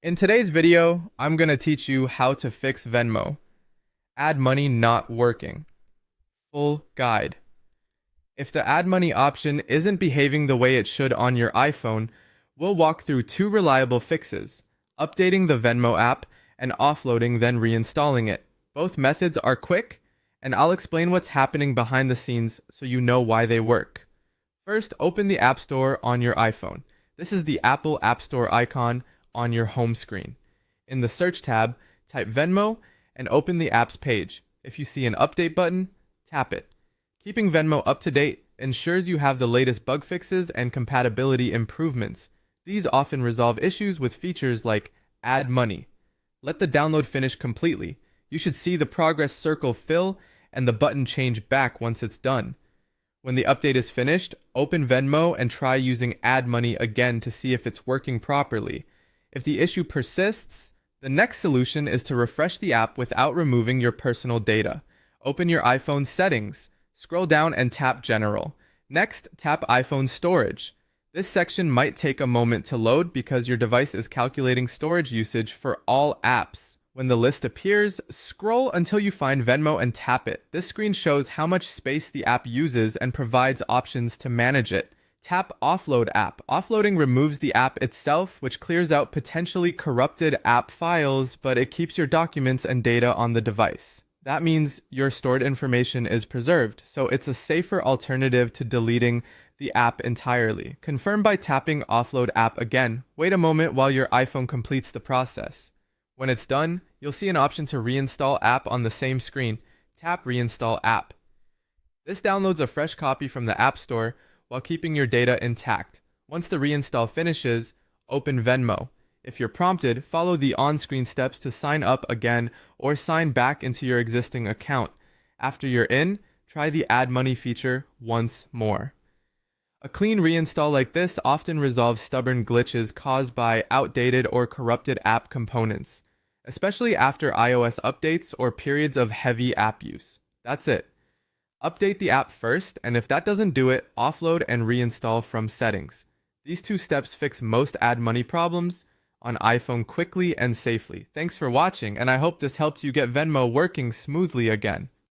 In today's video, I'm going to teach you how to fix Venmo. Add money not working. Full guide. If the add money option isn't behaving the way it should on your iPhone, we'll walk through two reliable fixes: updating the Venmo app and offloading then reinstalling it. Both methods are quick, and I'll explain what's happening behind the scenes so you know why they work. First, open the App Store on your iPhone. This is the Apple App Store icon on your home screen. In the Search tab, type Venmo and open the app's page. If you see an update button, tap it. Keeping Venmo up to date ensures you have the latest bug fixes and compatibility improvements. These often resolve issues with features like add money. Let the download finish completely. You should see the progress circle fill and the button change back once it's done. When the update is finished, open Venmo and try using add money again to see if it's working properly. If the issue persists, the next solution is to refresh the app without removing your personal data. Open your iPhone settings, scroll down and tap General. Next, tap iPhone Storage. This section might take a moment to load because your device is calculating storage usage for all apps. When the list appears, scroll until you find Venmo and tap it. This screen shows how much space the app uses and provides options to manage it. Tap Offload App. Offloading removes the app itself, which clears out potentially corrupted app files, but it keeps your documents and data on the device. That means your stored information is preserved, so it's a safer alternative to deleting the app entirely. Confirm by tapping Offload App again. Wait a moment while your iPhone completes the process. When it's done, you'll see an option to reinstall app on the same screen. Tap Reinstall App. This downloads a fresh copy from the App Store while keeping your data intact. Once the reinstall finishes, open Venmo. If you're prompted, follow the on-screen steps to sign up again or sign back into your existing account. After you're in, try the Add Money feature once more. A clean reinstall like this often resolves stubborn glitches caused by outdated or corrupted app components, especially after iOS updates or periods of heavy app use. That's it. Update the app first, and if that doesn't do it, offload and reinstall from settings. These two steps fix most add money problems on iPhone quickly and safely. Thanks for watching, and I hope this helped you get Venmo working smoothly again.